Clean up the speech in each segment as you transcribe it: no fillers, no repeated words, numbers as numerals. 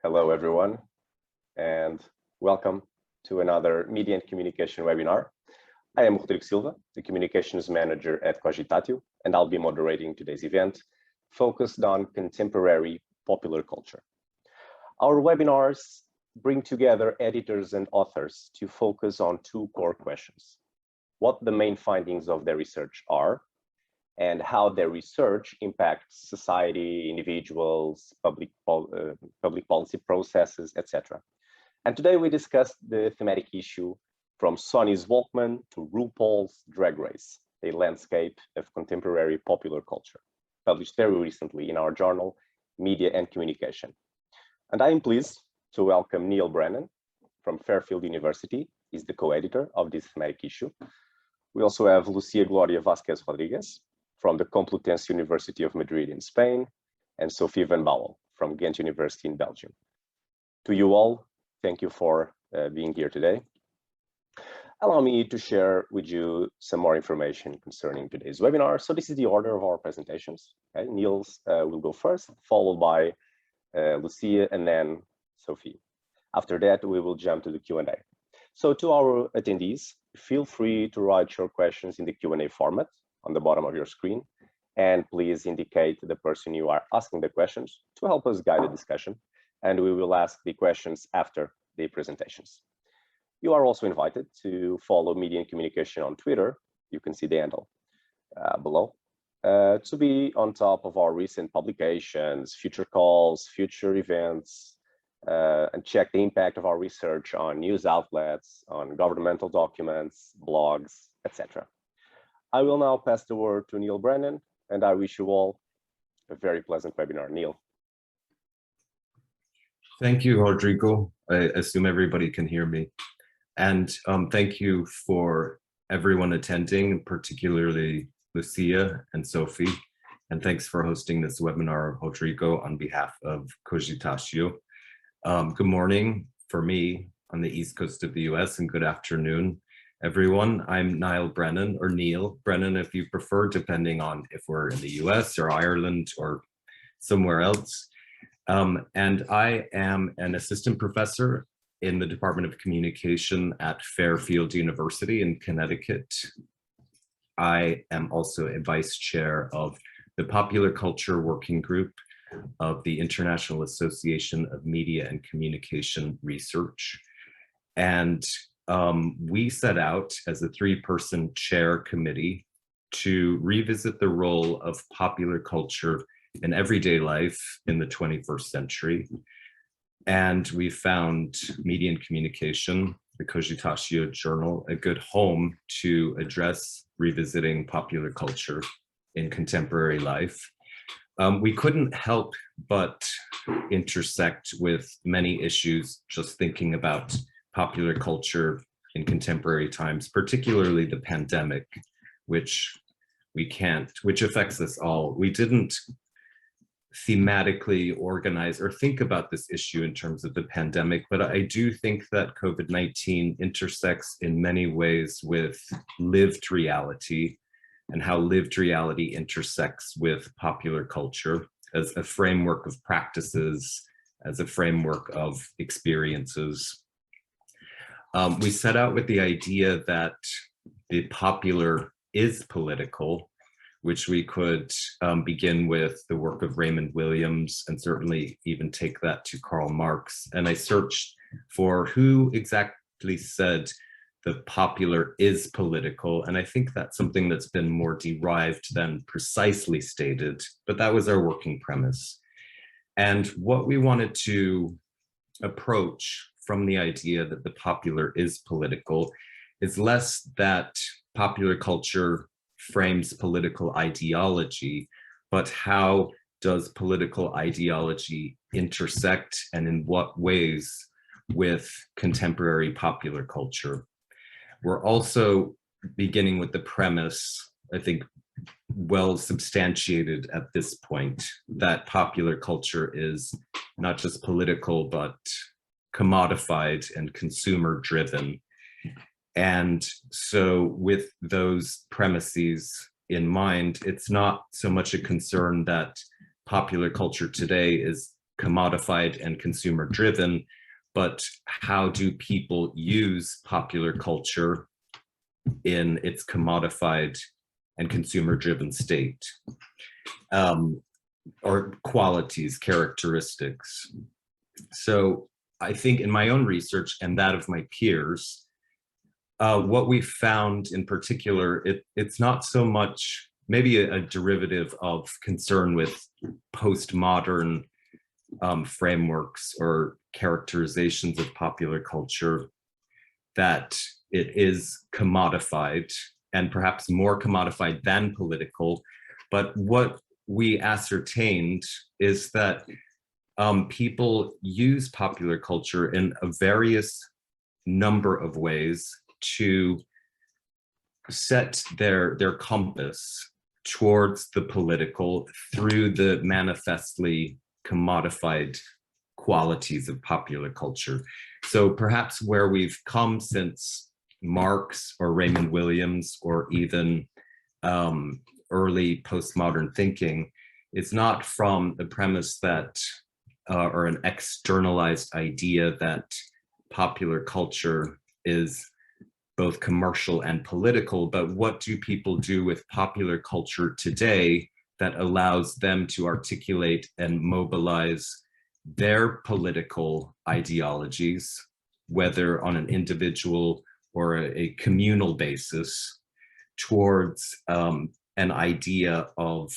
Hello, everyone, and welcome to another Media and Communication webinar. I am Rodrigo Silva, the Communications Manager at Cogitatio, and I'll be moderating today's event focused on contemporary popular culture. Our webinars bring together editors and authors to focus on two core questions: what the main findings of their research are, and how their research impacts society, individuals, public policy processes, etc. And today we discussed the thematic issue from Sony's Walkman to RuPaul's Drag Race, a landscape of contemporary popular culture, published very recently in our journal, Media and Communication. And I am pleased to welcome Niall Brennan from Fairfield University. He's the co-editor of this thematic issue. We also have Lucía-Gloria Vázquez-Rodríguez from the Complutense University of Madrid in Spain, and Sofie van Bauwel from Ghent University in Belgium. To you all, thank you for being here today. Allow me to share with you some more information concerning today's webinar. So this is the order of our presentations. Okay? Niall will go first, followed by Lucia, and then Sofie. After that, we will jump to the Q&A. So to our attendees, feel free to write your questions in the Q&A format on the bottom of your screen, and please indicate the person you are asking the questions to help us guide the discussion, and we will ask the questions after the presentations. You are also invited to follow Media and Communication on Twitter. You can see the handle below to be on top of our recent publications, future calls, future events, and check the impact of our research on news outlets, on governmental documents, blogs, etc. I will now pass the word to Niall Brennan, and I wish you all a very pleasant webinar. Niall. Thank you, Rodrigo. I assume everybody can hear me. And thank you for everyone attending, particularly Lucia and Sofie. And thanks for hosting this webinar, Rodrigo, on behalf of Cogitatio. Good morning for me on the East Coast of the US, and good afternoon, everyone. I'm Niall Brennan, or Neil Brennan if you prefer, depending on if we're in the US or Ireland or somewhere else. And I am an assistant professor in the Department of Communication at Fairfield University in Connecticut. I am also a vice chair of the Popular Culture Working Group of the International Association of Media and Communication Research. And we set out as a three-person chair committee to revisit the role of popular culture in everyday life in the 21st century. And we found Media and Communication, the Cogitatio Journal, a good home to address revisiting popular culture in contemporary life. We couldn't help but intersect with many issues just thinking about popular culture in contemporary times, particularly the pandemic, which affects us all. We didn't thematically organize or think about this issue in terms of the pandemic, but I do think that COVID-19 intersects in many ways with lived reality, and how lived reality intersects with popular culture as a framework of practices, as a framework of experiences. We set out with the idea that the popular is political, which we could begin with the work of Raymond Williams, and certainly even take that to Karl Marx. And I searched for who exactly said the popular is political, and I think that's something that's been more derived than precisely stated, but that was our working premise. And what we wanted to approach from the idea that the popular is political is less that popular culture frames political ideology, but how does political ideology intersect, and in what ways, with contemporary popular culture. We're also beginning with the premise, I think well substantiated at this point, that popular culture is not just political, but commodified and consumer driven. And so with those premises in mind, it's not so much a concern that popular culture today is commodified and consumer driven, but how do people use popular culture in its commodified and consumer driven state, or qualities, characteristics. So I think in my own research and that of my peers, what we found in particular, it's not so much maybe a derivative of concern with postmodern frameworks or characterizations of popular culture, that it is commodified and perhaps more commodified than political. But what we ascertained is that people use popular culture in a various number of ways to set their compass towards the political through the manifestly commodified qualities of popular culture. So perhaps where we've come since Marx or Raymond Williams or even early postmodern thinking is not from the premise that or an externalized idea that popular culture is both commercial and political, but what do people do with popular culture today that allows them to articulate and mobilize their political ideologies, whether on an individual or a communal basis, towards an idea of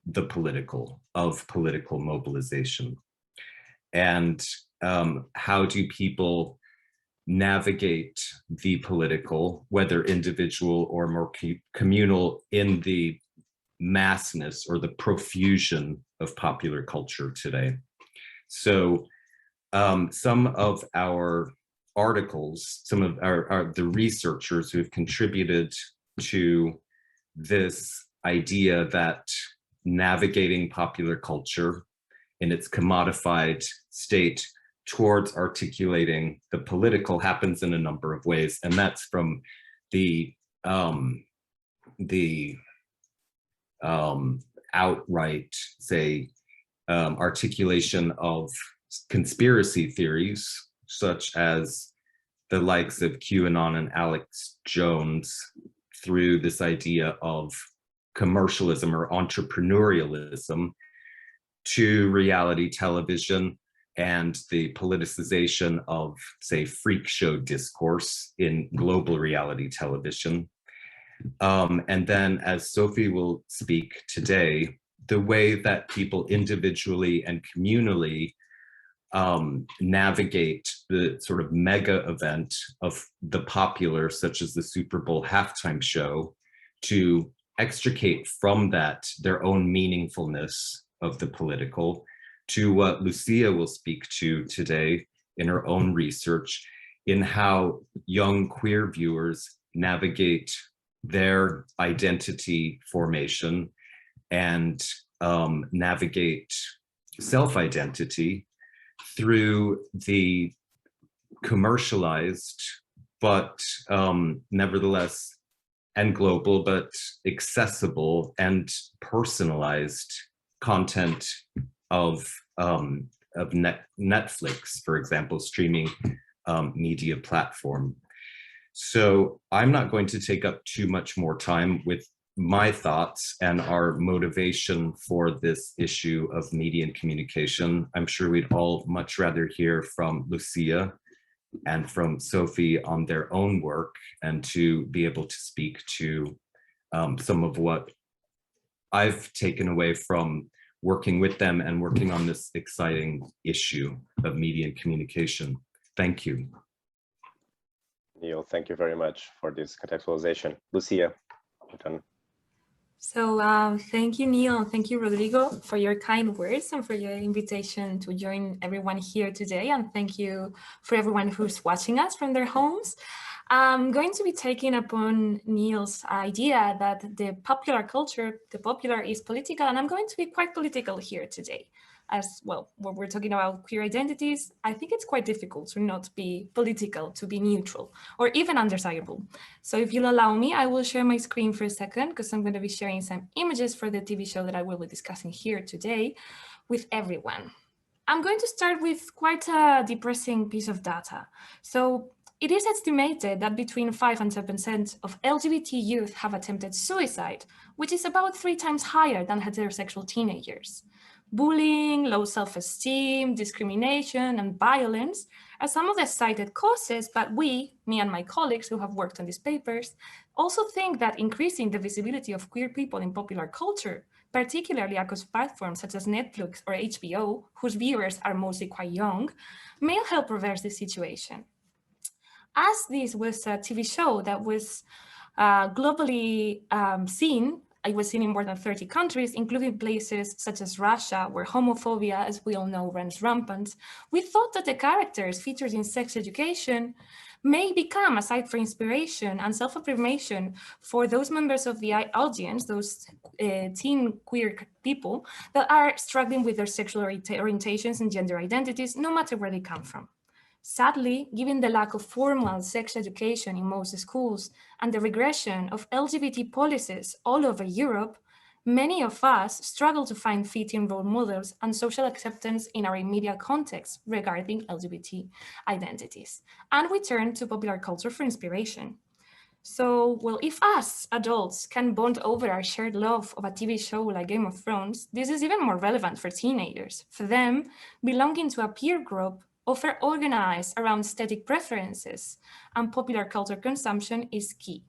the political, of political mobilization. And how do people navigate the political, whether individual or more communal, in the massness or the profusion of popular culture today? So some of our articles, some of the researchers who have contributed to this idea that navigating popular culture in its commodified state towards articulating the political happens in a number of ways, and that's from the outright, say, articulation of conspiracy theories, such as the likes of QAnon and Alex Jones, through this idea of commercialism or entrepreneurialism, to reality television and the politicization of, say, freak show discourse in global reality television. And then, as Sofie will speak today, the way that people individually and communally navigate the sort of mega event of the popular, such as the Super Bowl halftime show, to extricate from that their own meaningfulness of the political, to what Lucia will speak to today in her own research, in how young queer viewers navigate their identity formation and navigate self-identity through the commercialized, but nevertheless, and global, but accessible and personalized content of Netflix, for example, streaming media platform. So I'm not going to take up too much more time with my thoughts and our motivation for this issue of media and communication. I'm sure we'd all much rather hear from Lucia and from Sofie on their own work, and to be able to speak to some of what I've taken away from working with them and working on this exciting issue of media and communication. Thank you. Niall, thank you very much for this contextualization. Lucia, you're done. So thank you, Niall. Thank you, Rodrigo, for your kind words and for your invitation to join everyone here today. And thank you for everyone who's watching us from their homes. I'm going to be taking upon Niall's idea that the popular culture, the popular is political, and I'm going to be quite political here today. As well, when we're talking about queer identities, I think it's quite difficult to not be political, to be neutral, or even undesirable. So if you'll allow me, I will share my screen for a second, because I'm going to be sharing some images for the TV show that I will be discussing here today with everyone. I'm going to start with quite a depressing piece of data. So it is estimated that between 5 and 7% of LGBT youth have attempted suicide, which is about 3 times higher than heterosexual teenagers. Bullying, low self-esteem, discrimination, and violence are some of the cited causes, but me and my colleagues who have worked on these papers, also think that increasing the visibility of queer people in popular culture, particularly across platforms such as Netflix or HBO, whose viewers are mostly quite young, may help reverse the situation. As this was a TV show that was globally seen, it was seen in more than 30 countries, including places such as Russia, where homophobia, as we all know, runs rampant, we thought that the characters featured in Sex Education may become a site for inspiration and self-affirmation for those members of the audience, those teen queer people that are struggling with their sexual orientations and gender identities, no matter where they come from. Sadly, given the lack of formal sex education in most schools and the regression of LGBT policies all over Europe, many of us struggle to find fitting role models and social acceptance in our immediate context regarding LGBT identities. And we turn to popular culture for inspiration. So, well, if us adults can bond over our shared love of a TV show like Game of Thrones, this is even more relevant for teenagers. For them, belonging to a peer group often organized around aesthetic preferences and popular culture consumption is key.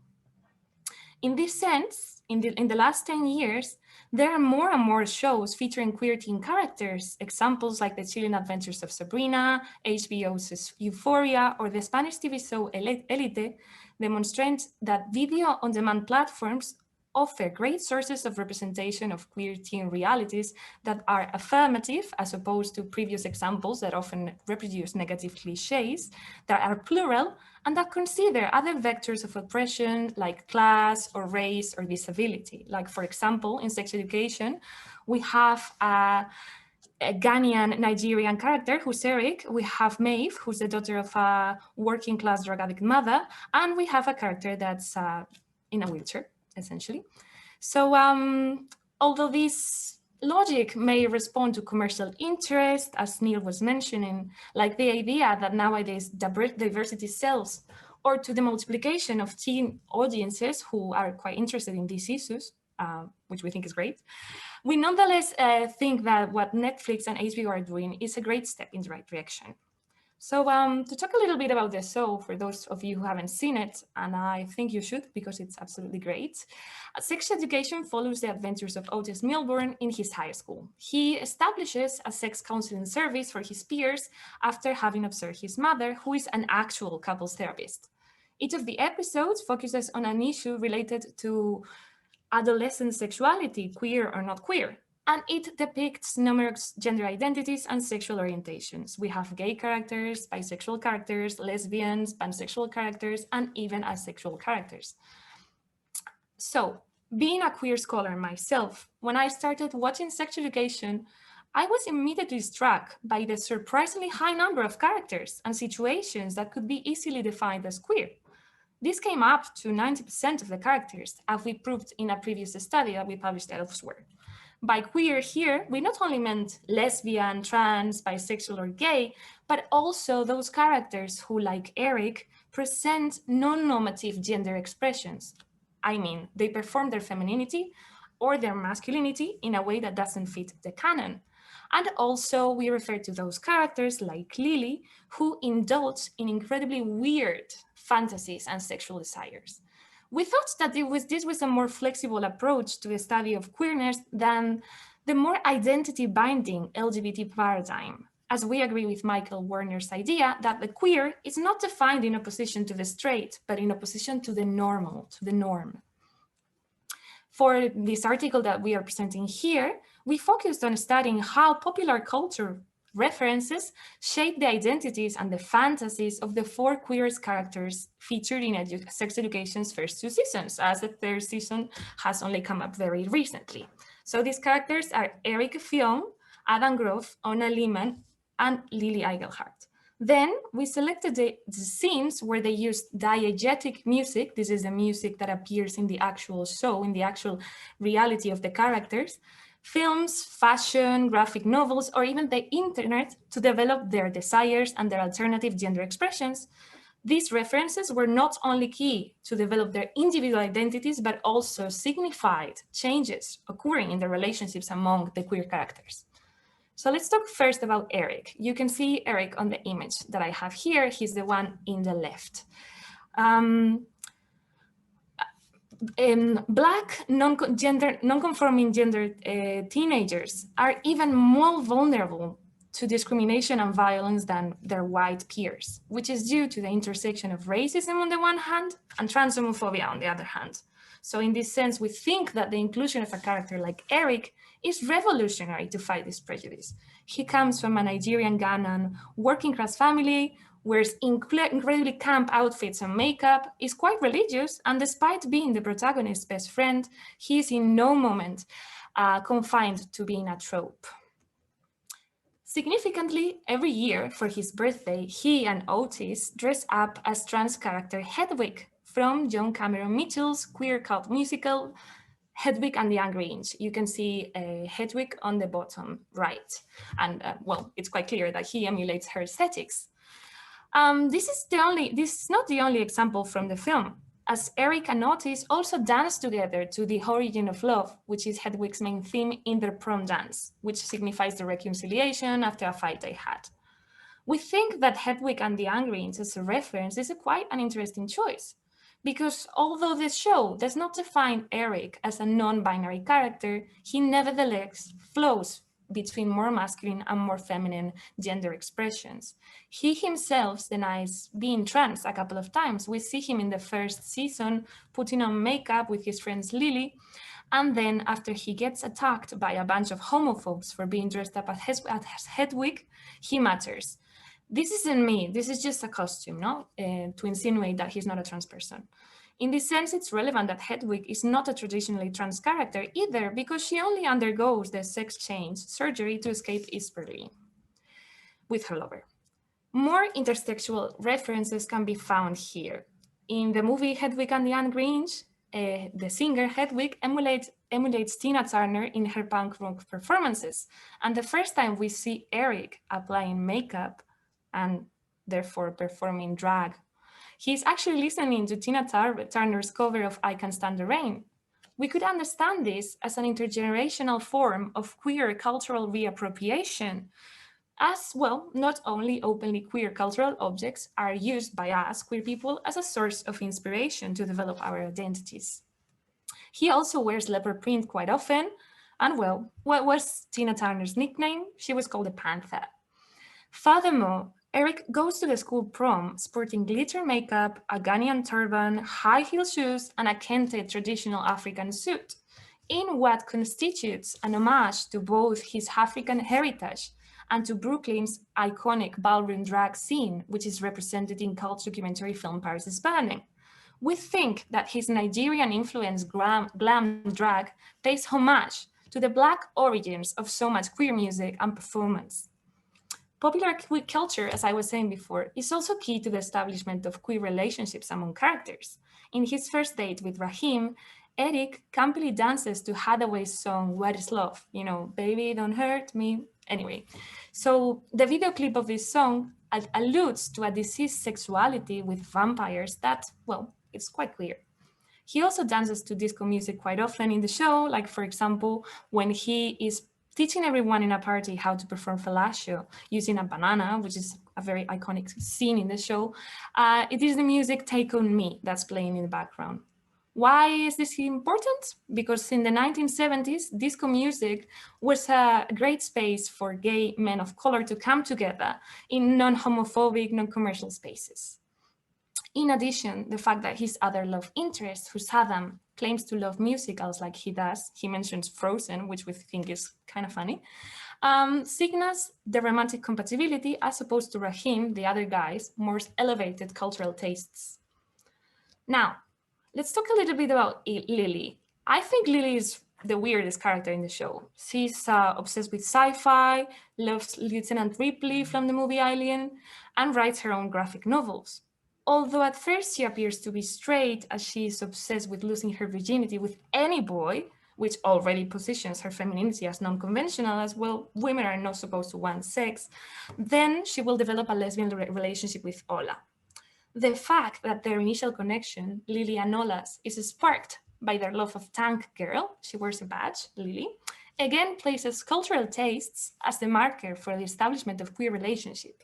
In this sense, in the last 10 years, there are more and more shows featuring queer teen characters, examples like The Chilling Adventures of Sabrina, HBO's Euphoria, or the Spanish TV show Elite, demonstrate that video-on-demand platforms offer great sources of representation of queer teen realities that are affirmative, as opposed to previous examples that often reproduce negative cliches, that are plural, and that consider other vectors of oppression like class or race or disability. Like, for example, in Sex Education, we have a Ghanaian Nigerian character who's Eric, we have Maeve, who's the daughter of a working class drug addict mother, and we have a character that's in a wheelchair, essentially. So although this logic may respond to commercial interest, as Niall was mentioning, like the idea that nowadays diversity sells, or to the multiplication of teen audiences who are quite interested in these issues, which we think is great, we nonetheless think that what Netflix and HBO are doing is a great step in the right direction. So to talk a little bit about the show, for those of you who haven't seen it, and I think you should because it's absolutely great, Sex Education follows the adventures of Otis Milburn in his high school. He establishes a sex counseling service for his peers after having observed his mother, who is an actual couples therapist. Each of the episodes focuses on an issue related to adolescent sexuality, queer or not queer, and it depicts numerous gender identities and sexual orientations. We have gay characters, bisexual characters, lesbians, pansexual characters, and even asexual characters. So, being a queer scholar myself, when I started watching Sex Education, I was immediately struck by the surprisingly high number of characters and situations that could be easily defined as queer. This came up to 90% of the characters, as we proved in a previous study that we published elsewhere. By queer here, we not only meant lesbian, trans, bisexual, or gay, but also those characters who, like Eric, present non-normative gender expressions. I mean, they perform their femininity or their masculinity in a way that doesn't fit the canon. And also we refer to those characters like Lily, who indulge in incredibly weird fantasies and sexual desires. We thought that this was a more flexible approach to the study of queerness than the more identity-binding LGBT paradigm, as we agree with Michael Werner's idea that the queer is not defined in opposition to the straight, but in opposition to the normal, to the norm. For this article that we are presenting here, we focused on studying how popular culture references shape the identities and the fantasies of the 4 queerest characters featured in Sex Education's first 2 seasons, as the 3rd season has only come up very recently. So these characters are Eric Fionn, Adam Grove, Ona Lehman, and Lily Eigelhart. Then we selected the scenes where they used diegetic music. This is the music that appears in the actual show, in the actual reality of the characters, films, fashion, graphic novels, or even the internet to develop their desires and their alternative gender expressions. These references were not only key to develop their individual identities, but also signified changes occurring in the relationships among the queer characters. So let's talk first about Eric. You can see Eric on the image that I have here. He's the one in the left. Black non-conforming gender teenagers are even more vulnerable to discrimination and violence than their white peers, which is due to the intersection of racism on the one hand and trans homophobia on the other hand. So in this sense, we think that the inclusion of a character like Eric is revolutionary to fight this prejudice. He comes from a Nigerian Ghanaian working class family, wears incredibly camp outfits and makeup, is quite religious, and despite being the protagonist's best friend, he is in no moment confined to being a trope. Significantly, every year for his birthday, he and Otis dress up as trans character Hedwig from John Cameron Mitchell's queer cult musical, Hedwig and the Angry Inch. You can see Hedwig on the bottom right. And well, it's quite clear that he emulates her aesthetics. This is not the only example from the film, as Eric and Otis also dance together to The Origin of Love, which is Hedwig's main theme in their prom dance, which signifies the reconciliation after a fight they had. We think that Hedwig and the Angry Inch as a reference is quite an interesting choice, because although the show does not define Eric as a non-binary character, he nevertheless flows between more masculine and more feminine gender expressions. He himself denies being trans a couple of times. We see him in the first season putting on makeup with his friends Lily, and then after he gets attacked by a bunch of homophobes for being dressed up as Hedwig, he mutters, "This isn't me, this is just a costume," no? To insinuate that he's not a trans person. In this sense, it's relevant that Hedwig is not a traditionally trans character either, because she only undergoes the sex change surgery to escape East Berlin with her lover. More intersexual references can be found here. In the movie Hedwig and the Angry Inch, the singer Hedwig emulates Tina Turner in her punk rock performances. And the first time we see Eric applying makeup and therefore performing drag, he's actually listening to Tina Turner's cover of I Can Stand the Rain. We could understand this as an intergenerational form of queer cultural reappropriation, as well, not only openly queer cultural objects are used by us, queer people, as a source of inspiration to develop our identities. He also wears leopard print quite often, and well, what was Tina Turner's nickname? She was called the Panther. Furthermore, Eric goes to the school prom sporting glitter makeup, a Ghanaian turban, high heel shoes, and a kente traditional African suit, in what constitutes an homage to both his African heritage and to Brooklyn's iconic ballroom drag scene, which is represented in cult documentary film Paris is Burning. We think that his Nigerian-influenced glam drag pays homage to the Black origins of so much queer music and performance. Popular queer culture, as I was saying before, is also key to the establishment of queer relationships among characters. In his first date with Raheem, Eric campily dances to Hathaway's song, What is Love? You know, baby, don't hurt me. Anyway, so the video clip of this song alludes to a diseased sexuality with vampires that, well, it's quite clear. He also dances to disco music quite often in the show, like, for example, when he is teaching everyone in a party how to perform fellatio using a banana, which is a very iconic scene in the show. It is the music Take On Me that's playing in the background. Why is this important? Because in the 1970s, disco music was a great space for gay men of color to come together in non-homophobic, non-commercial spaces. In addition, the fact that his other love interest, Husadam, claims to love musicals like he does, he mentions Frozen, which we think is kind of funny, signals the romantic compatibility as opposed to Raheem, the other guy's, more elevated cultural tastes. Now, let's talk a little bit about Lily. I think Lily is the weirdest character in the show. She's obsessed with sci-fi, loves Lieutenant Ripley from the movie Alien, and writes her own graphic novels. Although at first she appears to be straight, as she is obsessed with losing her virginity with any boy, which already positions her femininity as non-conventional, as well, women are not supposed to want sex, then she will develop a lesbian relationship with Ola. The fact that their initial connection, Lily and Ola's, is sparked by their love of tank girl, she wears a badge, Lily, again places cultural tastes as the marker for the establishment of queer relationship.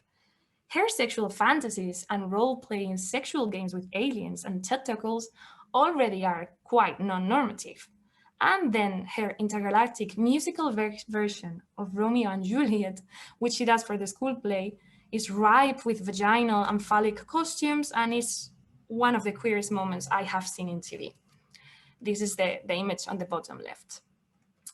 Her sexual fantasies and role-playing sexual games with aliens and tentacles already are quite non-normative. And then her intergalactic musical version of Romeo and Juliet, which she does for the school play, is ripe with vaginal and phallic costumes and is one of the queerest moments I have seen in TV. This is the image on the bottom left.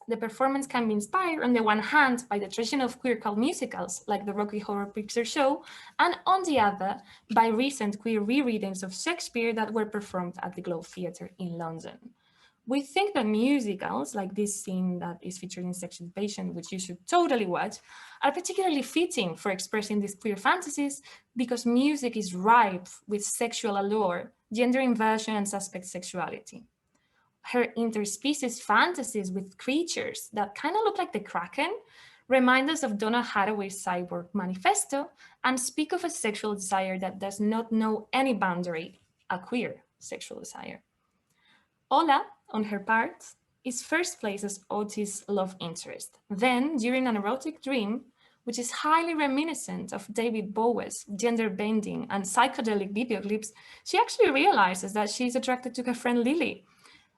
The performance can be inspired on the one hand by the tradition of queer cult musicals like the Rocky Horror Picture Show, and on the other by recent queer rereadings of Shakespeare that were performed at the Globe Theatre in London. We think that musicals, like this scene that is featured in Sex Education, which you should totally watch, are particularly fitting for expressing these queer fantasies because music is ripe with sexual allure, gender inversion, and suspect sexuality. Her interspecies fantasies with creatures that kind of look like the Kraken remind us of Donna Haraway's Cyborg Manifesto and speak of a sexual desire that does not know any boundary, a queer sexual desire. Ola, on her part, is first placed as Otis' love interest. Then, during an erotic dream, which is highly reminiscent of David Bowie's gender-bending and psychedelic video clips, she actually realizes that she's attracted to her friend Lily.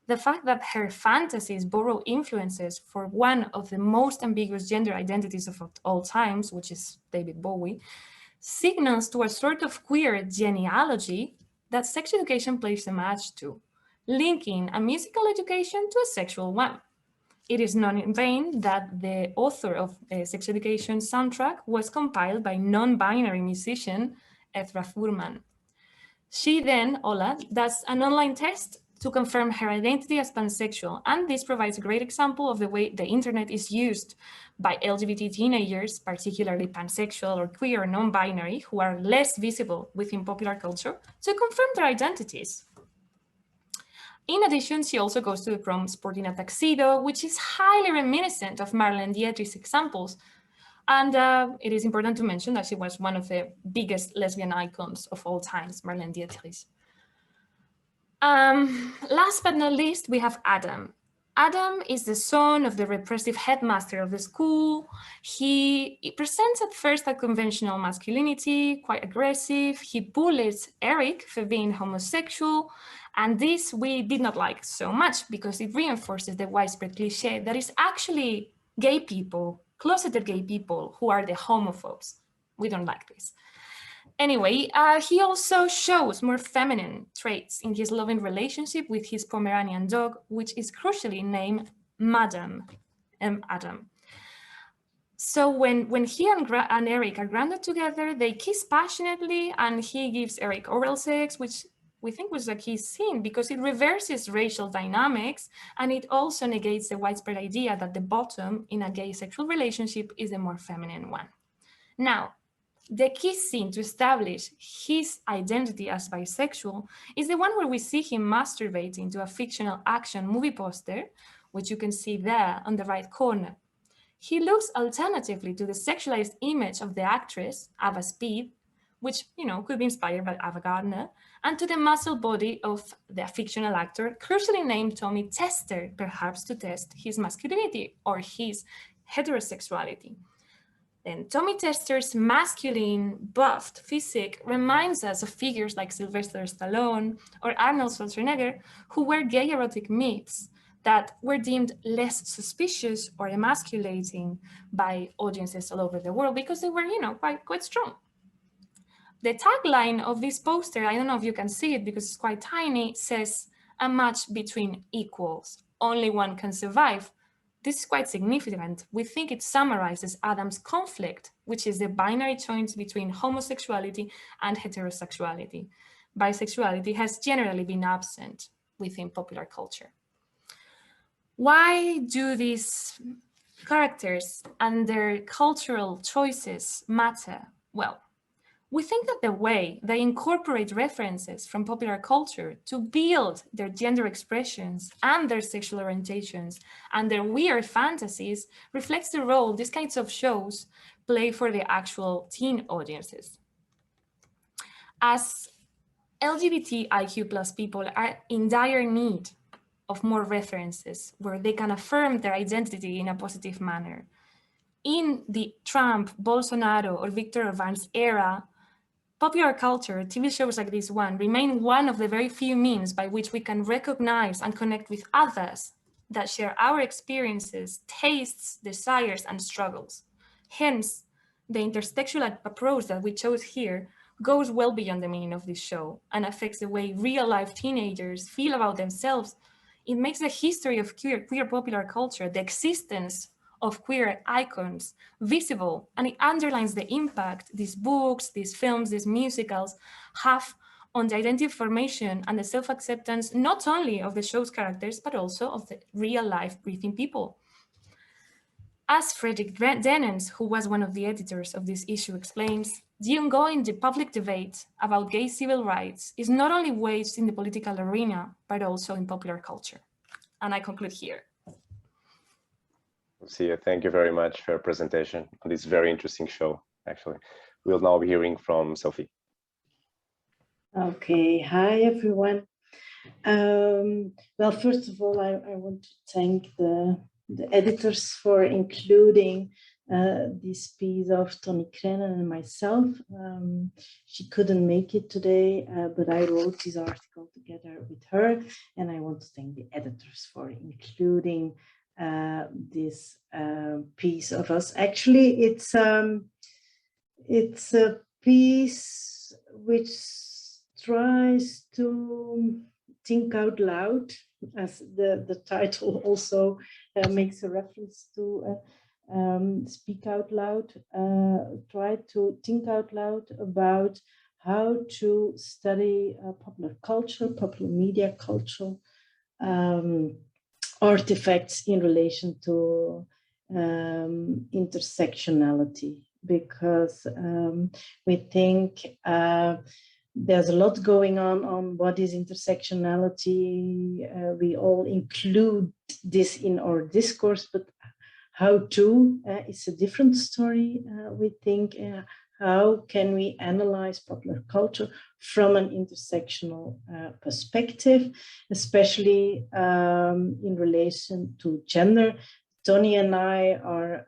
The fact that her fantasies borrow influences for one of the most ambiguous gender identities of all times, which is David Bowie, signals to a sort of queer genealogy that sex education plays homage to, linking a musical education to a sexual one. It is not in vain that the author of Sex Education soundtrack was compiled by non-binary musician Ethra Furman. She then, Ola, does an online test to confirm her identity as pansexual, and this provides a great example of the way the internet is used by LGBT teenagers, particularly pansexual or queer or non-binary, who are less visible within popular culture, to confirm their identities. In addition, she also goes to the prom sporting a tuxedo, which is highly reminiscent of Marlene Dietrich's examples. And it is important to mention that she was one of the biggest lesbian icons of all times, Marlene Dietrich. Last but not least, we have Adam. Adam is the son of the repressive headmaster of the school. He presents at first a conventional masculinity, quite aggressive. He bullies Eric for being homosexual. And this we did not like so much because it reinforces the widespread cliche that it's actually gay people, closeted gay people, who are the homophobes. We don't like this. Anyway, he also shows more feminine traits in his loving relationship with his Pomeranian dog, which is crucially named Madam, Adam. So when he and Eric are grounded together, they kiss passionately, and he gives Eric oral sex, which we think was a key scene because it reverses racial dynamics, and it also negates the widespread idea that the bottom in a gay sexual relationship is the more feminine one. Now, the key scene to establish his identity as bisexual is the one where we see him masturbating to a fictional action movie poster, which you can see there on the right corner. He looks alternatively to the sexualized image of the actress, Ava Speed, which, could be inspired by Ava Gardner, and to the muscle body of the fictional actor, crucially named Tommy Tester, perhaps to test his masculinity or his heterosexuality. Then Tommy Tester's masculine, buffed physique reminds us of figures like Sylvester Stallone or Arnold Schwarzenegger, who were gay erotic myths that were deemed less suspicious or emasculating by audiences all over the world because they were, quite strong. The tagline of this poster, I don't know if you can see it because it's quite tiny, says, "A match between equals. Only one can survive." This is quite significant. We think it summarizes Adam's conflict, which is the binary choice between homosexuality and heterosexuality. Bisexuality has generally been absent within popular culture. Why do these characters and their cultural choices matter? Well, We think that the way they incorporate references from popular culture to build their gender expressions and their sexual orientations and their weird fantasies reflects the role these kinds of shows play for the actual teen audiences. As LGBTIQ+ people are in dire need of more references where they can affirm their identity in a positive manner. In the Trump, Bolsonaro, or Viktor Orbán's era, popular culture, TV shows like this one, remain one of the very few means by which we can recognize and connect with others that share our experiences, tastes, desires, and struggles. Hence, the intersectional approach that we chose here goes well beyond the meaning of this show and affects the way real-life teenagers feel about themselves. It makes the history of queer popular culture, the existence of queer icons, visible, and it underlines the impact these books, these films, these musicals have on the identity formation and the self-acceptance, not only of the show's characters, but also of the real-life breathing people. As Frederick Dennens, who was one of the editors of this issue, explains, the ongoing public debate about gay civil rights is not only waged in the political arena, but also in popular culture. And I conclude here. Lucia, thank you very much for your presentation on this very interesting show, actually. We'll now be hearing from Sofie. Okay, hi everyone. Well, first of all, I want to thank the editors for including this piece of Toni Brennan and myself. She couldn't make it today, but I wrote this article together with her, and I want to thank the editors for including this piece of us. Actually, it's a piece which tries to think out loud, as the title also makes a reference to speak out loud, try to think out loud about how to study popular culture, popular media culture, artifacts in relation to intersectionality, because we think there's a lot going on what is intersectionality. We all include this in our discourse, but how to is a different story. We think, how can we analyze popular culture from an intersectional perspective, especially in relation to gender. Toni and I are,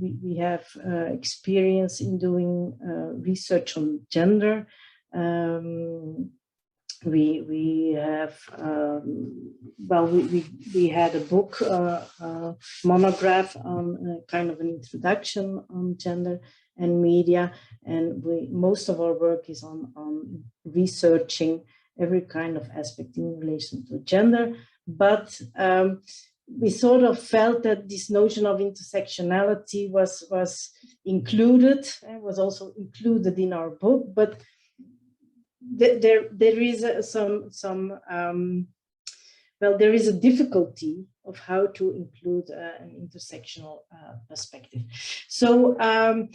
we have experience in doing research on gender. We have, well, we had a book, monograph on kind of an introduction on gender and media, and most of our work is on researching every kind of aspect in relation to gender. But we sort of felt that this notion of intersectionality was included, and was also included in our book, but there is well, there is a difficulty of how to include an intersectional perspective. So when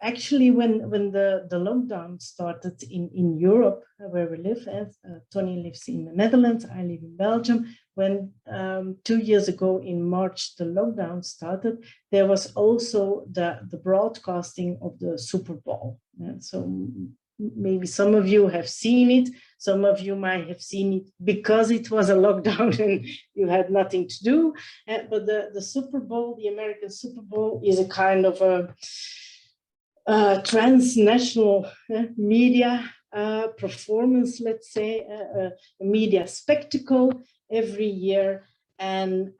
the lockdown started in Europe, where we live, Toni lives in the Netherlands, I live in Belgium. When 2 years ago in March the lockdown started, there was also the broadcasting of the Super Bowl. And so maybe some of you have seen it, some of you might have seen it because it was a lockdown and you had nothing to do. But the Super Bowl, the American Super Bowl, is a kind of a transnational media performance, let's say, a media spectacle every year, and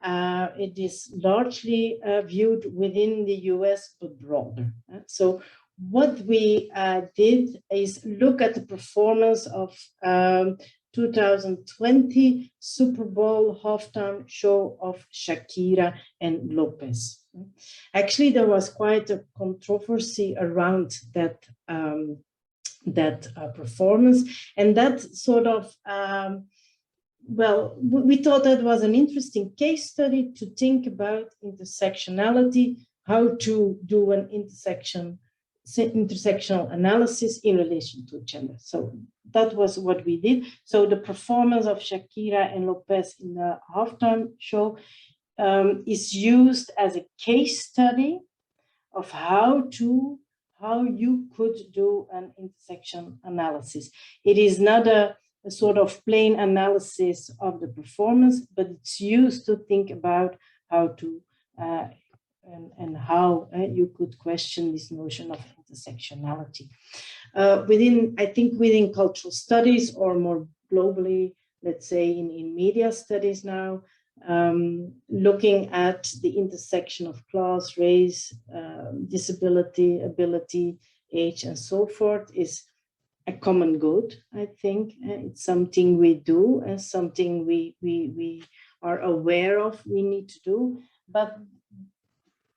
it is largely viewed within the US but broader. So what we did is look at the performance of 2020 Super Bowl halftime show of Shakira and Lopez. Actually, there was quite a controversy around that performance, and that sort of well, we thought that was an interesting case study to think about intersectionality, how to do an intersection intersectional analysis in relation to gender. So that was what we did. So the performance of Shakira and Lopez in the halftime show is used as a case study of how you could do an intersection analysis. It is not a sort of plain analysis of the performance, but it's used to think about how to and how you could question this notion of intersectionality. Within cultural studies, or more globally, let's say in media studies now, looking at the intersection of class, race, disability, ability, age, and so forth is a common good, I think. It's something we do and something we are aware of we need to do. But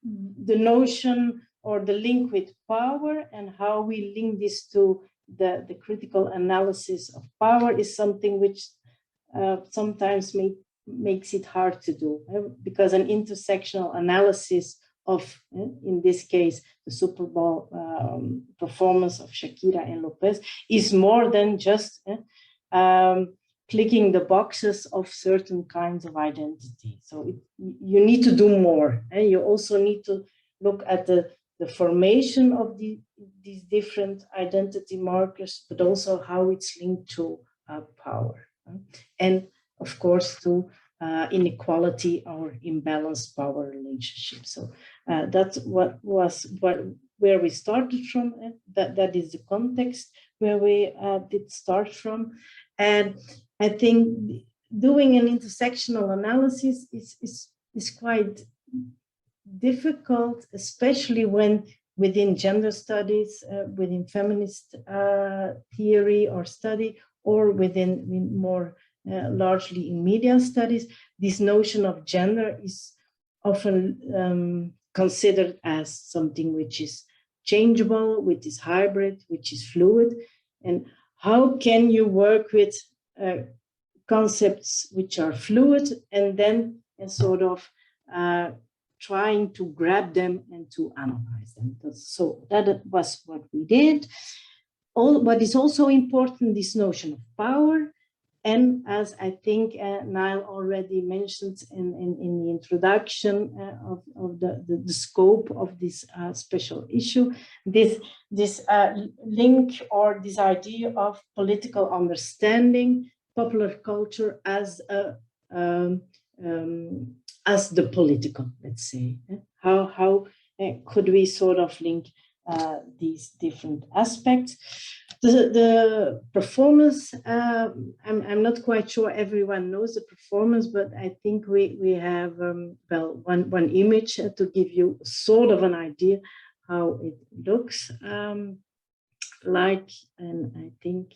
the notion or the link with power and how we link this to the critical analysis of power is something which sometimes makes it hard to do, because an intersectional analysis of, in this case, the Super Bowl performance of Shakira and Lopez is more than just clicking the boxes of certain kinds of identity. So you need to do more. You also need to look at the formation of these different identity markers, but also how it's linked to power. And of course, to inequality or imbalanced power relationships. So that's where we started from. That is the context where we did start from. And I think doing an intersectional analysis is quite difficult, especially when within gender studies, within feminist theory or study, or within more largely in media studies. This notion of gender is often considered as something which is changeable, which is hybrid, which is fluid. And how can you work with concepts which are fluid and then sort of trying to grab them and to analyze them? So that was what we did. What is also important, this notion of power. And as I think Niall already mentioned in the introduction of the scope of this special issue, this link or this idea of political understanding, popular culture as the political, let's say. How could we sort of link these different aspects? The performance, I'm not quite sure everyone knows the performance, but I think we have, one image to give you sort of an idea how it looks like. And I think,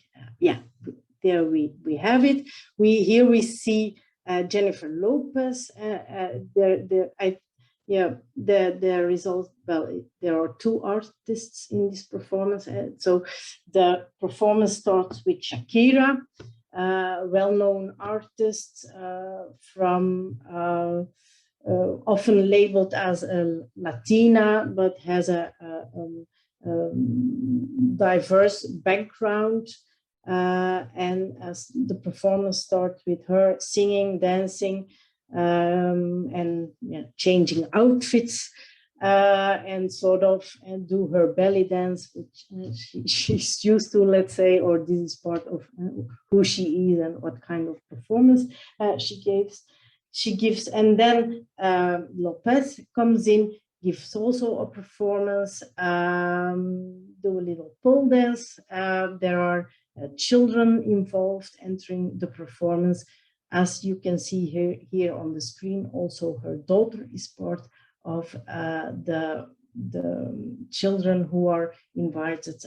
there we have it. Here we see Jennifer Lopez. The result, there are two artists in this performance. So the performance starts with Shakira, well-known artist from often labeled as a Latina, but has a diverse background. And as the performance starts with her singing, dancing, and changing outfits, and sort of do her belly dance, which she's used to, let's say, or this is part of who she is and what kind of performance she gives. And then Lopez comes in, gives also a performance, do a little pole dance. There are children involved entering the performance. As you can see here on the screen, also her daughter is part of the children who are invited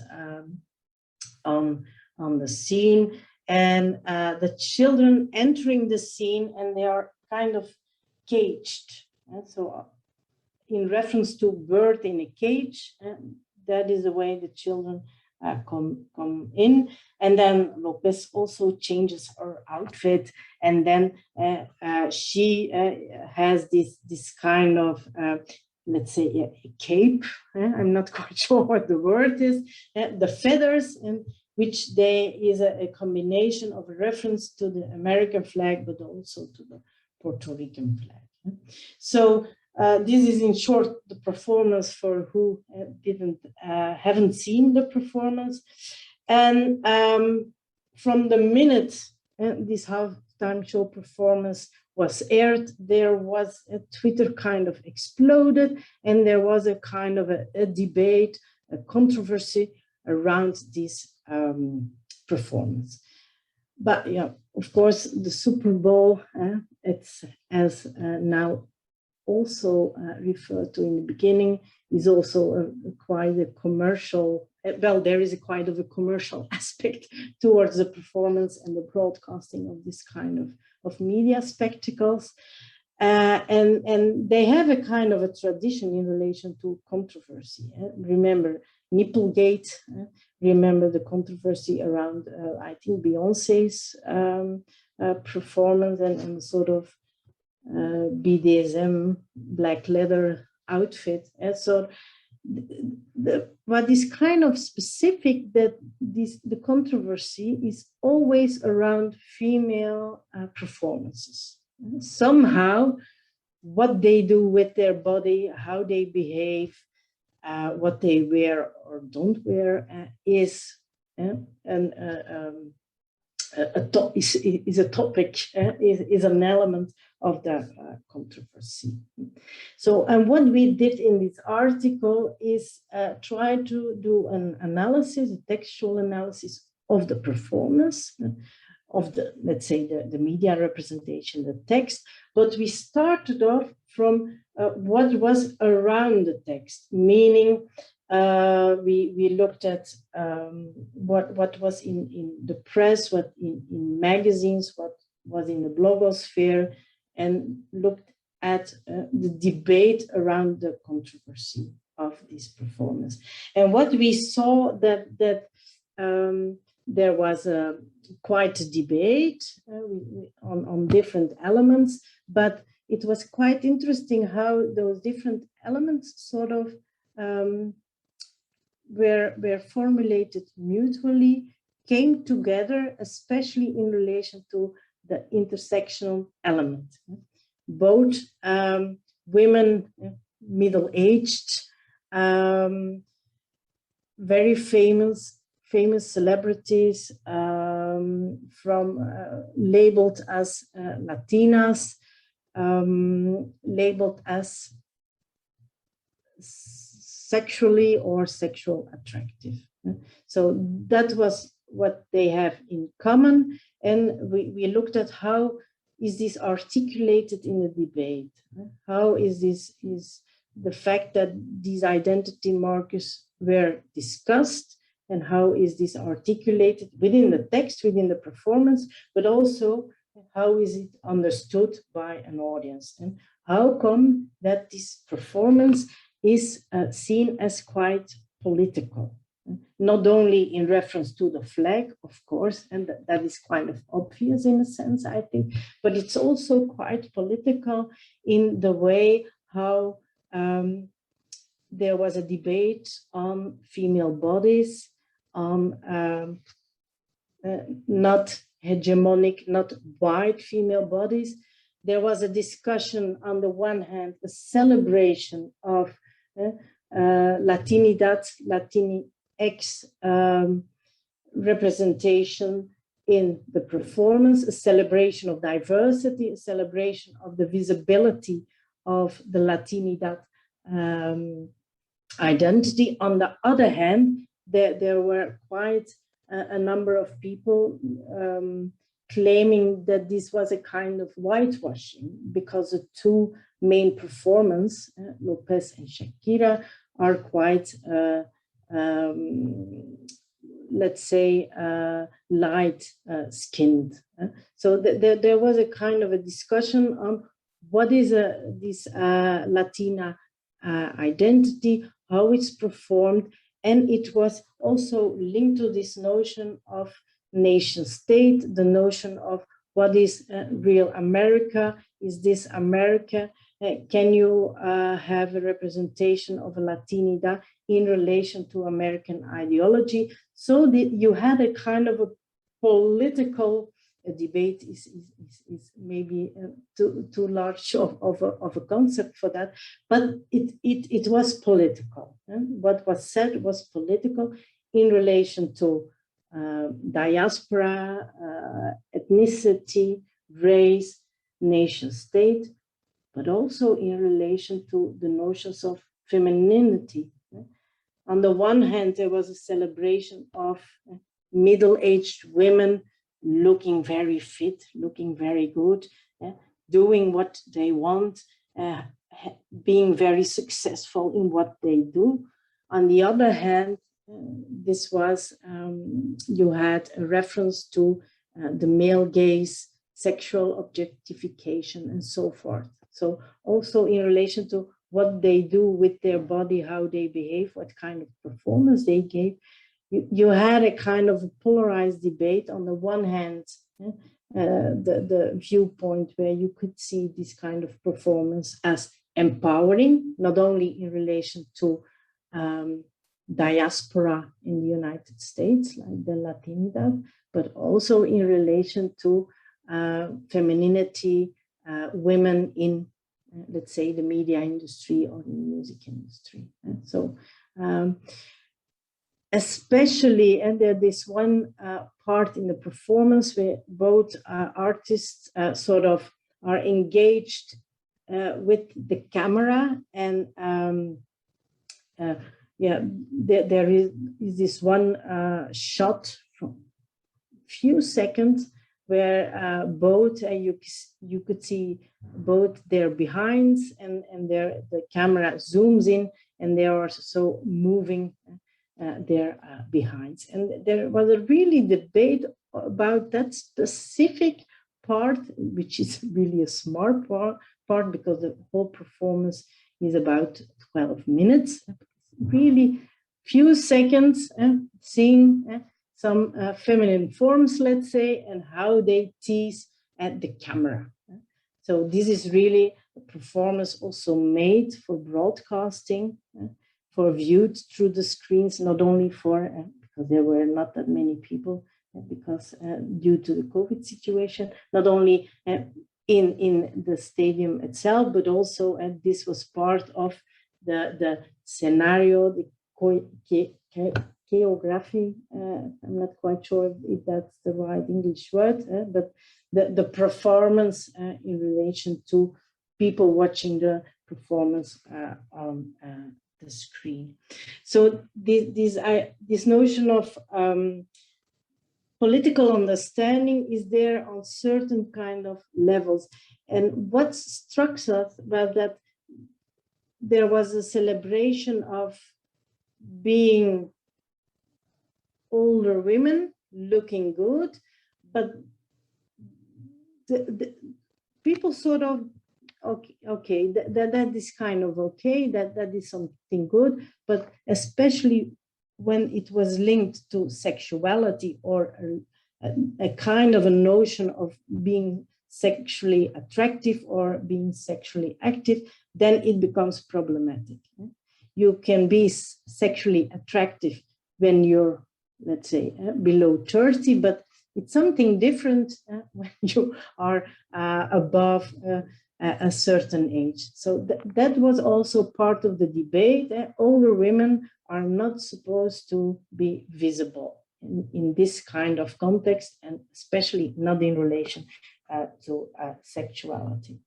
on the scene. And the children entering the scene, and they are kind of caged. So in reference to bird in a cage, that is the way the children come in. And then Lopez also changes her outfit, and then she has this kind of let's say, a cape. I'm not quite sure what the word is. The feathers, and which there is a combination of a reference to the American flag, but also to the Puerto Rican flag. So this is in short the performance for who haven't seen the performance. And from the minute this halftime show performance was aired, there was a Twitter kind of exploded, and there was a kind of a debate, a controversy around this performance. But yeah, of course, the Super Bowl, it's as now also referred to in the beginning, is also quite a commercial, well, there is a quite of a commercial aspect towards the performance and the broadcasting of this kind of media spectacles. And they have a kind of a tradition in relation to controversy. Remember Nipplegate, remember the controversy around, I think, Beyonce's performance and sort of BDSM black leather outfit. And so what is kind of specific that the controversy is always around female performances. Somehow what they do with their body, how they behave, what they wear or don't wear is a topic, is an element of the controversy. So, and what we did in this article is try to do an analysis, a textual analysis of the performance, of the, let's say, the media representation, the text, but we started off from what was around the text, meaning we looked at what was in the press, what in magazines, what was in the blogosphere, and looked at the debate around the controversy of this performance. And what we saw that there was quite a debate on different elements, but it was quite interesting how those different elements sort of were formulated mutually, came together, especially in relation to the intersectional element. Both women, middle-aged, very famous celebrities, from labeled as Latinas, labeled as sexually or sexual attractive. So that was what they have in common. And we looked at how is this articulated in the debate? How is the fact that these identity markers were discussed, and how is this articulated within the text, within the performance, but also how is it understood by an audience? And how come that this performance is seen as quite political? Not only in reference to the flag, of course, and that is kind of obvious in a sense, I think, but it's also quite political in the way how there was a debate on female bodies, on not hegemonic, not white female bodies. There was a discussion on the one hand, a celebration of Latinidad, Latinx representation in the performance, a celebration of diversity, a celebration of the visibility of the Latinidad identity. On the other hand, there were quite a number of people claiming that this was a kind of whitewashing because the two main performers, Lopez and Shakira, are quite, let's say, light-skinned. So there was a kind of a discussion on what is this Latina identity, how it's performed, and it was also linked to this notion of nation state, the notion of what is real America? Is this America? Can you have a representation of a Latinidad in relation to American ideology? So you had a kind of a political debate is maybe too large of a concept for that, but it was political. What was said was political in relation to diaspora, ethnicity, race, nation state, but also in relation to the notions of femininity. On the one hand, there was a celebration of middle-aged women looking very fit, looking very good, doing what they want, being very successful in what they do. On the other hand, this was, you had a reference to the male gaze, sexual objectification, and so forth. So also in relation to what they do with their body, how they behave, what kind of performance they gave, you had a kind of a polarized debate. On the one hand, the viewpoint where you could see this kind of performance as empowering, not only in relation to diaspora in the United States, like the Latinidad, but also in relation to femininity, women in, let's say, the media industry or the music industry. So, especially, and there's this one part in the performance where both artists sort of are engaged with the camera, and yeah, there is this one shot from a few seconds where both you could see both their behinds, and the camera zooms in, and they are so moving their behinds. And there was a really debate about that specific part, which is really a smart part because the whole performance is about 12 minutes. Really few seconds seeing some feminine forms, let's say, and how they tease at the camera. So this is really a performance also made for broadcasting, for viewed through the screens, not only for, because there were not that many people, because due to the COVID situation, not only in the stadium itself, but also, this was part of the scenario, the choreography, I'm not quite sure if that's the right English word, but the performance in relation to people watching the performance on the screen. So this notion of political understanding is there on certain kind of levels. And what struck us about that, there was a celebration of being older women looking good, but the people sort of, okay, that is kind of okay, that is something good, but especially when it was linked to sexuality or a kind of a notion of being sexually attractive or being sexually active, then it becomes problematic. You can be sexually attractive when you're, let's say, below 30, but it's something different when you are above a certain age. So that was also part of the debate. Older women are not supposed to be visible in this kind of context, and especially not in relation to sexuality.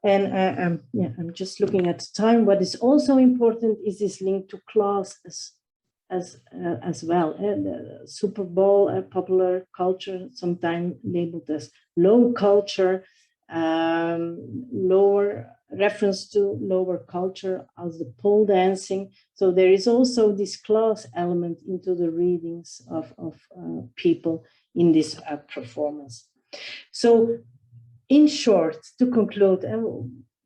And yeah, I'm just looking at the time. What is also important is this link to class as well. The Super Bowl, popular culture, sometimes labeled as low culture, lower reference to lower culture as the pole dancing. So there is also this class element into the readings of people in this performance. So in short, to conclude,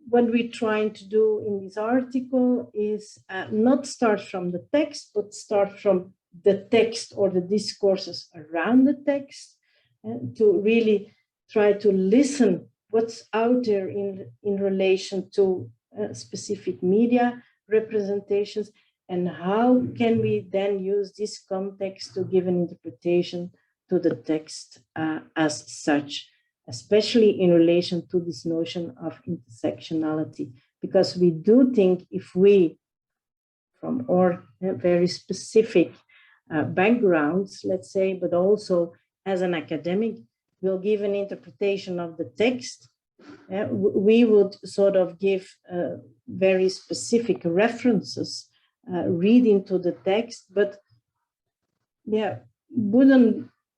what we're trying to do in this article is not start from the text, but start from the text or the discourses around the text, to really try to listen what's out there in relation to specific media representations, and how can we then use this context to give an interpretation to the text as such, especially in relation to this notion of intersectionality. Because we do think if we, from our very specific backgrounds, let's say, but also as an academic, will give an interpretation of the text, we would sort of give very specific references, reading to the text, but yeah,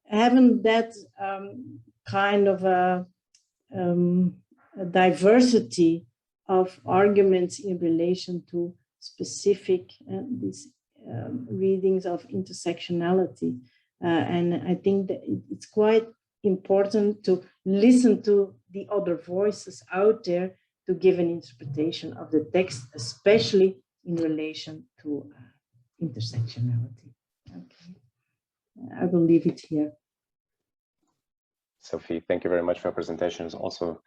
haven't that kind of a diversity of arguments in relation to specific these readings of intersectionality. And I think that it's quite important to listen to the other voices out there to give an interpretation of the text, especially in relation to intersectionality. Okay, I will leave it here. Sofie, thank you very much for your presentations. Also,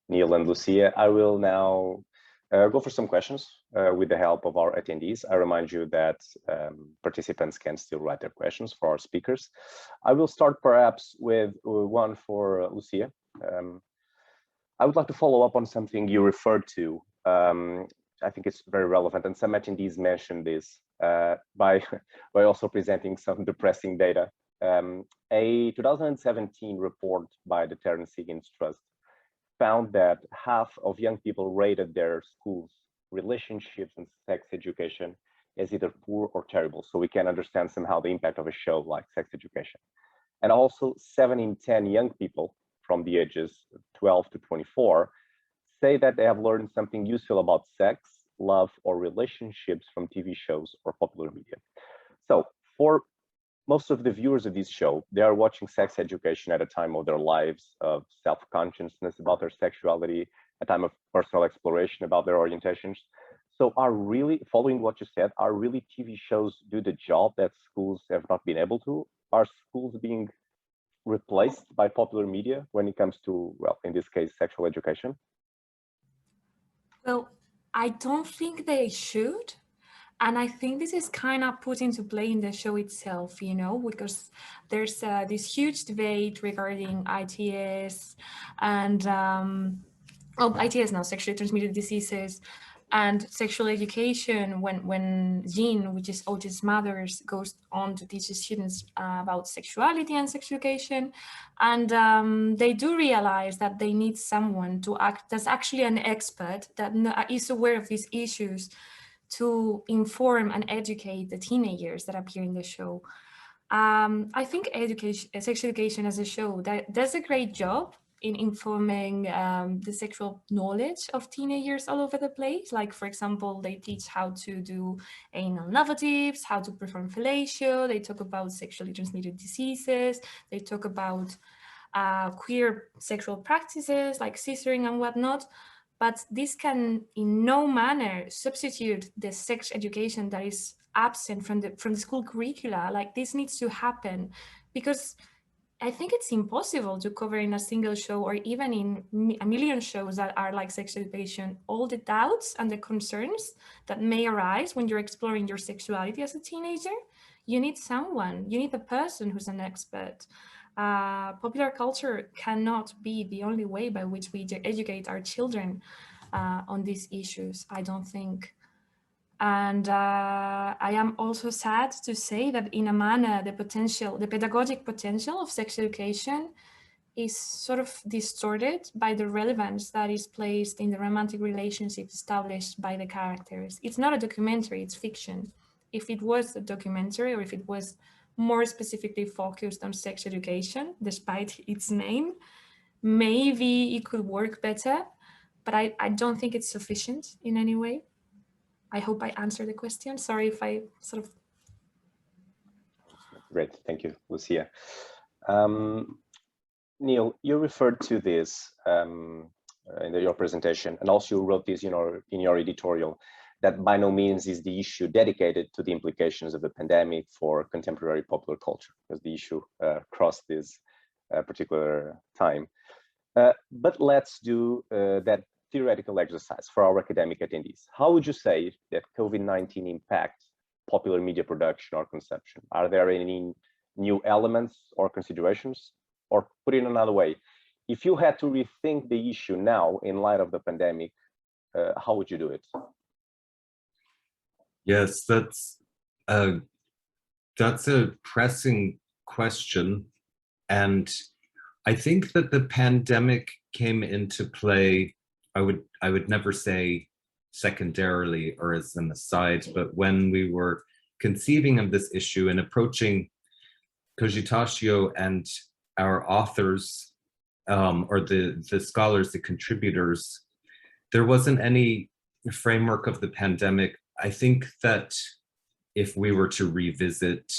Niall and Lucia. I will now go for some questions with the help of our attendees. I remind you that participants can still write their questions for our speakers. I will start perhaps with one for Lucia. I would like to follow up on something you referred to. I think it's very relevant, and some attendees mentioned this by also presenting some depressing data. A 2017 report by the Terence Higgins Trust found that half of young people rated their schools, relationships, and sex education as either poor or terrible. So we can understand somehow the impact of a show like sex education. And also 7 in 10 young people from the ages 12 to 24 say that they have learned something useful about sex, love, or relationships from TV shows or popular media. So for most of the viewers of this show, they are watching sex education at a time of their lives, of self-consciousness about their sexuality, a time of personal exploration about their orientations. So are really, following what you said, are really TV shows do the job that schools have not been able to? Are schools being replaced by popular media when it comes to, well, in this case, sexual education? Well, I don't think they should. And I think this is kind of put into play in the show itself, you know, because there's this huge debate regarding ITS and, ITS now, sexually transmitted diseases, and sexual education when Jean, which is Otis' mother, goes on to teach the students about sexuality and sex education. And they do realize that they need someone to act that's actually an expert that is aware of these issues, to inform and educate the teenagers that appear in the show. I think sex education as a show that does a great job in informing the sexual knowledge of teenagers all over the place. Like, for example, they teach how to do anal novatives, how to perform fellatio. They talk about sexually transmitted diseases. They talk about queer sexual practices like scissoring and whatnot. But this can in no manner substitute the sex education that is absent from the school curricula. Like, this needs to happen, because I think it's impossible to cover in a single show or even in a million shows that are like sex education all the doubts and the concerns that may arise when you're exploring your sexuality as a teenager. You need someone, you need a person who's an expert. Popular culture cannot be the only way by which we educate our children on these issues, I don't think. And I am also sad to say that in a manner, the pedagogic potential of sex education is sort of distorted by the relevance that is placed in the romantic relationships established by the characters. It's not a documentary, it's fiction. If it was a documentary, or if it was more specifically focused on sex education, despite its name, maybe it could work better, but I don't think it's sufficient in any way. I hope I answered the question. Sorry if I sort of... Great, thank you, Lucia. Niall, you referred to this in your presentation, and also you wrote this in your editorial, that by no means is the issue dedicated to the implications of the pandemic for contemporary popular culture, because the issue crossed this particular time. But let's do that theoretical exercise for our academic attendees. How would you say that COVID-19 impacts popular media production or consumption? Are there any new elements or considerations? Or put it another way, if you had to rethink the issue now in light of the pandemic, how would you do it? Yes, that's a pressing question. And I think that the pandemic came into play, I would never say secondarily or as an aside, but when we were conceiving of this issue and approaching Cogitatio and our authors, or the scholars, the contributors, there wasn't any framework of the pandemic. I think that if we were to revisit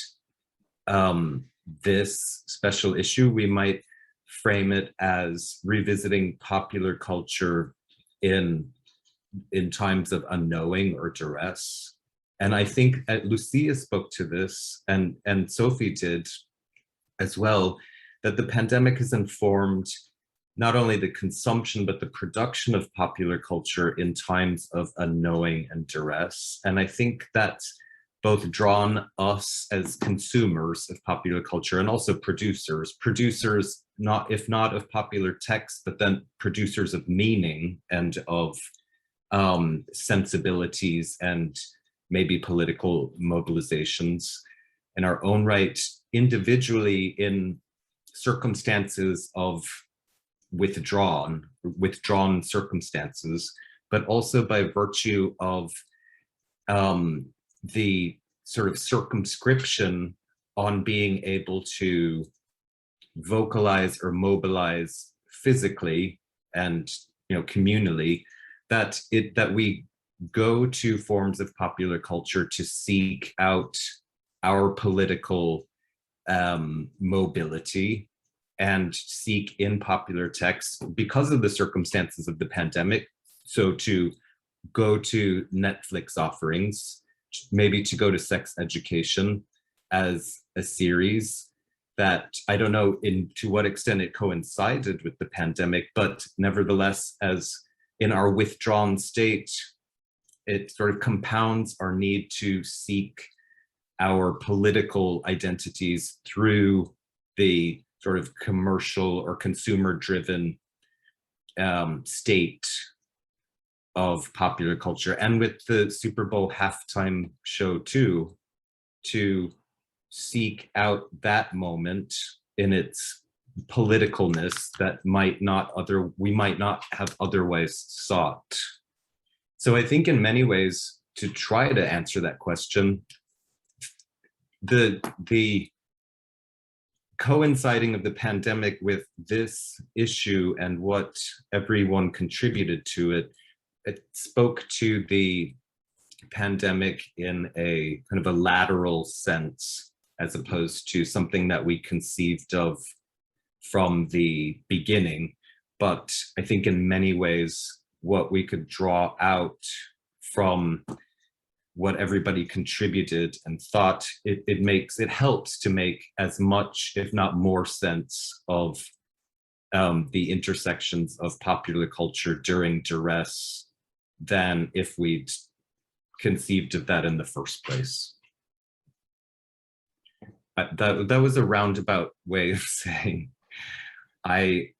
this special issue, we might frame it as revisiting popular culture in times of unknowing or duress. And I think Lucia spoke to this, and Sofie did as well, that the pandemic has informed not only the consumption, but the production of popular culture in times of unknowing and duress. And I think that's both drawn us as consumers of popular culture and also producers, if not of popular text, but then producers of meaning and of sensibilities and maybe political mobilizations in our own right, individually in circumstances of withdrawn circumstances, but also by virtue of the sort of circumscription on being able to vocalize or mobilize physically and communally, that we go to forms of popular culture to seek out our political mobility and seek in popular text because of the circumstances of the pandemic. So to go to Netflix offerings, maybe to go to Sex Education as a series that I don't know to what extent it coincided with the pandemic, but nevertheless, as in our withdrawn state, it sort of compounds our need to seek our political identities through the sort of commercial or consumer-driven state of popular culture. And with the Super Bowl halftime show too, to seek out that moment in its politicalness that we might not have otherwise sought. So I think in many ways, to try to answer that question, the coinciding of the pandemic with this issue and what everyone contributed to it, it spoke to the pandemic in a kind of a lateral sense, as opposed to something that we conceived of from the beginning. But I think in many ways, what we could draw out from what everybody contributed and thought, it helps to make as much, if not more, sense of the intersections of popular culture during duress than if we'd conceived of that in the first place. That was a roundabout way of saying, I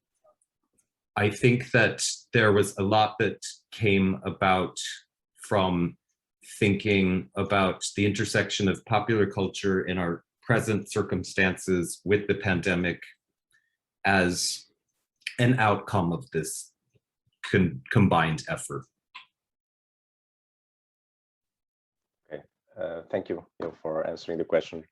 think that there was a lot that came about from thinking about the intersection of popular culture in our present circumstances with the pandemic as an outcome of this combined effort. Okay, thank you for answering the question.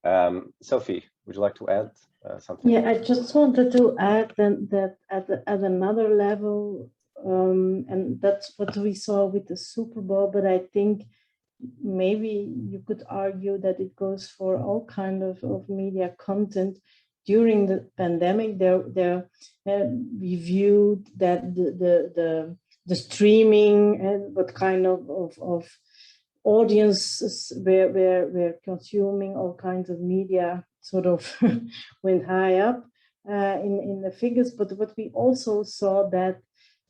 Sofie, would you like to add something? Yeah, I just wanted to add that at another level, and that's what we saw with the Super Bowl, but I think maybe you could argue that it goes for all kind of media content. During the pandemic, we viewed that the streaming and what kind of audiences were consuming all kinds of media sort of went high up. in the figures, but what we also saw that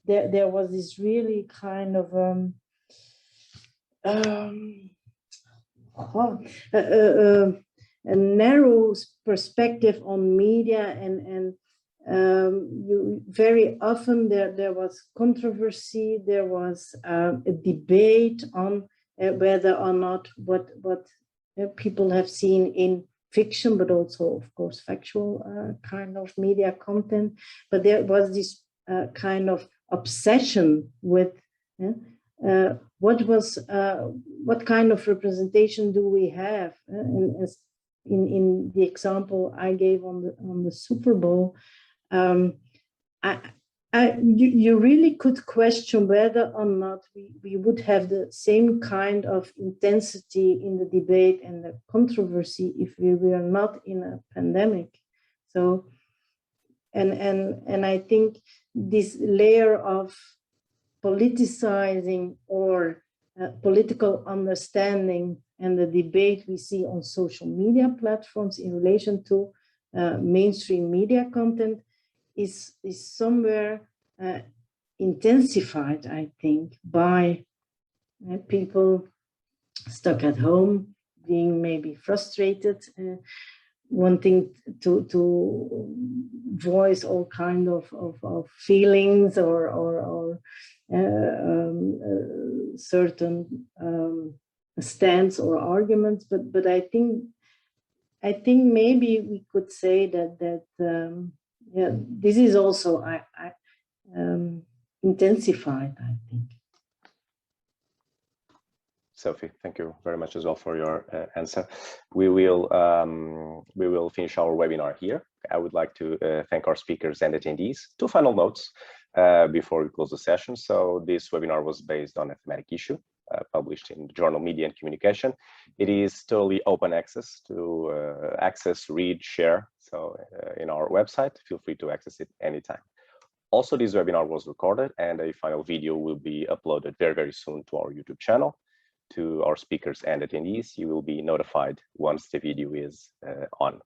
there was this really kind of a narrow perspective on media, and you very often there was controversy, there was a debate on whether or not what people have seen in fiction, but also of course factual kind of media content. But there was this kind of obsession with what kind of representation do we have, and as in the example I gave on the Super Bowl, you really could question whether or not we would have the same kind of intensity in the debate and the controversy if we were not in a pandemic. So, and I think this layer of politicizing or political understanding and the debate we see on social media platforms in relation to mainstream media content is somewhere intensified, I think, by people stuck at home, being maybe frustrated, wanting to voice all kind of feelings or certain stance or arguments. But I think maybe we could say that yeah, this is also intensified, I think. Sophie, thank you very much as well for your answer. We will finish our webinar here. I would like to thank our speakers and attendees. Two final notes before we close the session. So this webinar was based on a thematic issue published in the journal Media and Communication. It is totally open access to access, read, share. So in our website, feel free to access it anytime. Also, this webinar was recorded and a final video will be uploaded very, very soon to our YouTube channel. To our speakers and attendees, you will be notified once the video is on.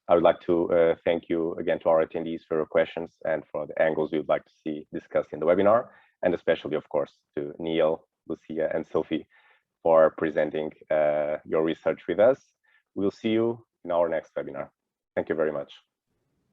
I would like to thank you again to our attendees for your questions and for the angles we would like to see discussed in the webinar, and especially, of course, to Niall, Lucia, and Sophie for presenting your research with us. We'll see you in our next webinar. Thank you very much.